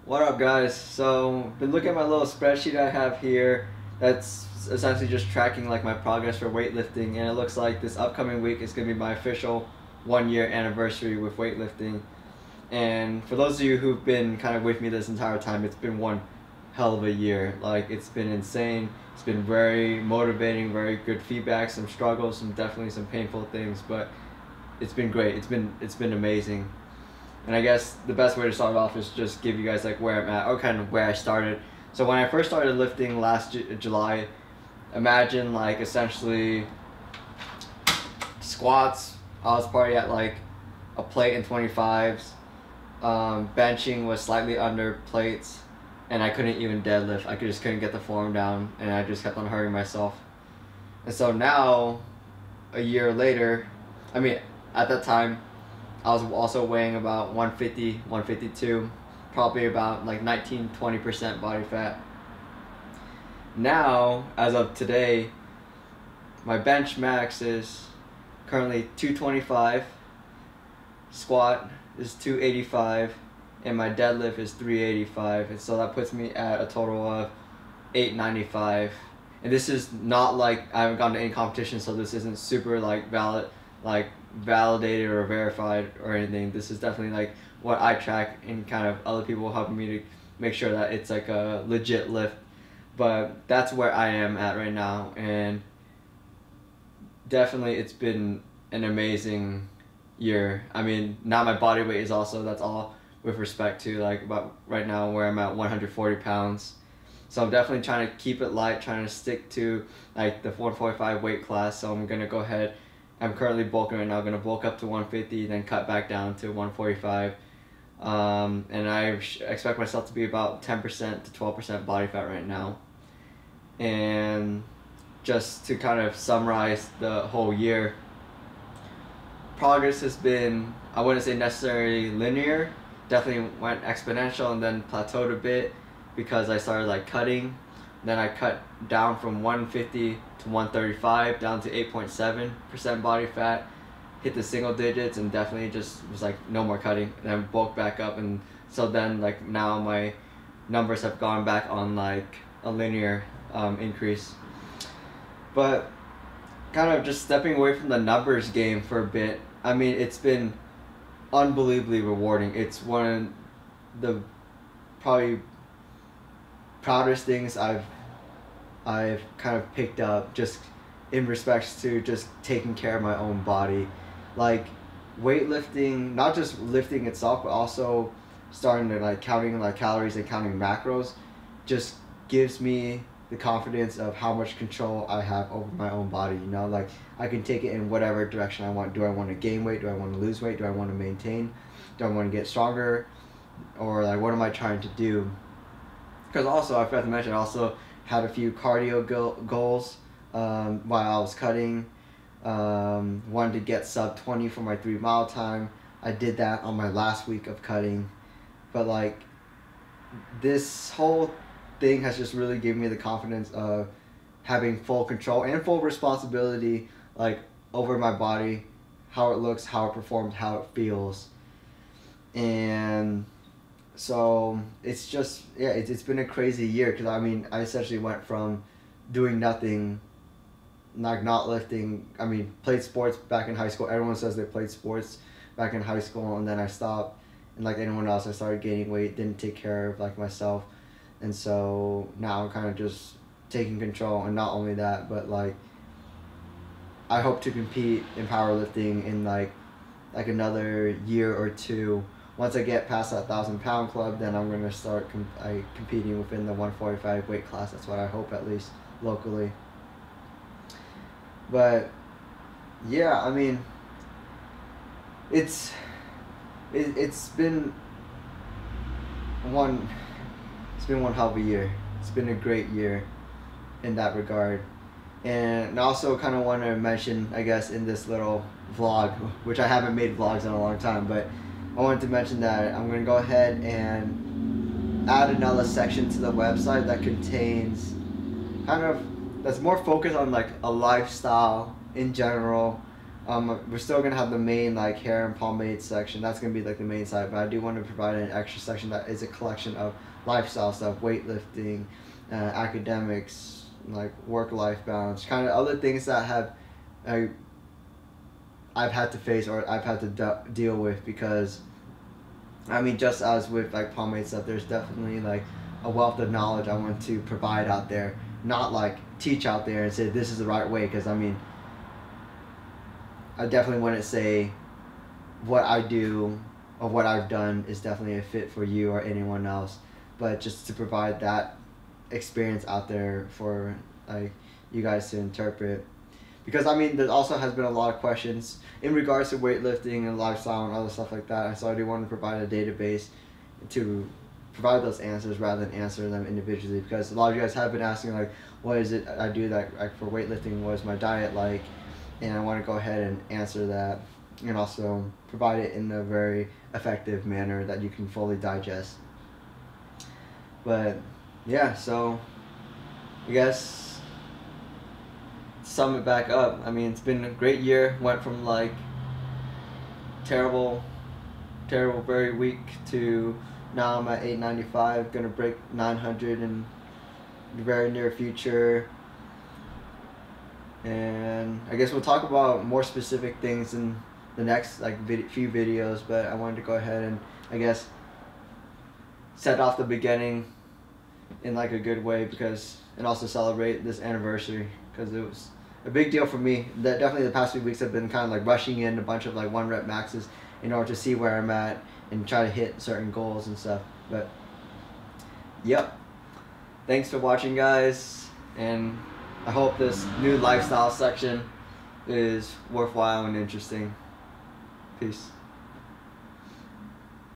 What up, guys? So, been looking at my little spreadsheet I have here that's essentially just tracking like my progress for weightlifting, and it looks like this upcoming week is going to be my official 1 year anniversary with weightlifting. And for those of you who've been kind of with me this entire time, it's been one hell of a year. Like, it's been insane. It's been very motivating, very good feedback, some struggles, definitely some painful things, but it's been great. It's been amazing. And I guess the best way to start off is just give you guys like where I'm at or kind of where I started. So when I first started lifting last July, imagine like essentially squats. I was probably at like a plate and 25s. Benching was slightly under plates, and I couldn't even deadlift. I just couldn't get the form down, and I just kept on hurting myself. And so now, a year later, I mean, at that time, I was also weighing about 150, 152, probably about like 19-20% body fat. Now, as of today, my bench max is currently 225, squat is 285, and my deadlift is 385, and so that puts me at a total of 895. And this is not like I haven't gone to any competition, so this isn't super like validated or verified or anything. This is definitely like what I track and kind of other people helping me to make sure that it's like a legit lift. But that's where I am at right now, and definitely it's been an amazing year. I mean, now my body weight is also, that's all with respect to like about right now where I'm at 140 pounds. So I'm definitely trying to keep it light, trying to stick to like the 145 weight class. So I'm gonna go ahead, I'm currently bulking right now, I'm gonna bulk up to 150, then cut back down to 145. And I expect myself to be about 10% to 12% body fat right now. And just to kind of summarize the whole year, progress has been, I wouldn't say necessarily linear, definitely went exponential and then plateaued a bit because I started like cutting. Then I cut down from 150 to 135 down to 8.7% body fat, hit the single digits, and definitely just was like no more cutting, and then bulked back up. And so then like now my numbers have gone back on like a linear increase. But kind of just stepping away from the numbers game for a bit, I mean, it's been unbelievably rewarding. It's one of the probably proudest things I've kind of picked up just in respects to just taking care of my own body. Like weightlifting, not just lifting itself, but also starting to like counting like calories and counting macros just gives me the confidence of how much control I have over my own body. You know, like I can take it in whatever direction I want. Do I want to gain weight? Do I want to lose weight? Do I want to maintain? Do I want to get stronger? Or like what am I trying to do? Because also, I forgot to mention, I also had a few cardio goals while I was cutting. Wanted to get sub 20 for my 3 mile time. I did that on my last week of cutting. But like this whole thing has just really given me the confidence of having full control and full responsibility like over my body, how it looks, how it performs, how it feels. And so it's just, yeah, it's been a crazy year because I mean I essentially went from doing nothing, like not lifting. I mean, played sports back in high school. Everyone says they played sports back in high school, and then I stopped, and like anyone else I started gaining weight, didn't take care of like myself. And so now I'm kind of just taking control, and not only that, but like I hope to compete in powerlifting in like another year or two. Once I get past that 1,000-pound club, then I'm gonna start competing within the 145 weight class. That's what I hope, at least locally. But yeah, I mean, it's been one. It's been one hell of a year. It's been a great year in that regard. And I also kind of want to mention, I guess, in this little vlog, which I haven't made vlogs in a long time, but I wanted to mention that I'm going to go ahead and add another section to the website that contains kind of, that's more focused on like a lifestyle in general, We're still gonna have the main like hair and pomade section. That's gonna be like the main side, but I do want to provide an extra section that is a collection of lifestyle stuff, weightlifting, academics, like work-life balance, kind of other things that have I've had to face or I've had to deal with, because I mean, just as with like pomade stuff, there's definitely like a wealth of knowledge I want to provide out there, not like teach out there and say this is the right way, because I mean, I definitely wouldn't say what I do or what I've done is definitely a fit for you or anyone else, but just to provide that experience out there for like you guys to interpret. Because I mean, there also has been a lot of questions in regards to weightlifting and lifestyle and other stuff like that, so I do want to provide a database to provide those answers rather than answer them individually, because a lot of you guys have been asking like, what is it I do that like for weightlifting, what is my diet like, and I want to go ahead and answer that, and also provide it in a very effective manner that you can fully digest. But yeah, so I guess sum it back up. I mean, it's been a great year. Went from like terrible, very weak to now I'm at 895. Gonna break 900 in the very near future. And I guess we'll talk about more specific things in the next like few videos, but I wanted to go ahead and I guess set off the beginning in like a good way, because and also celebrate this anniversary, because it was a big deal for me. That definitely the past few weeks have been kind of like rushing in a bunch of like 1 rep maxes in order to see where I'm at and try to hit certain goals and stuff. But yep, thanks for watching, guys, and I hope this new lifestyle section is worthwhile and interesting. Peace.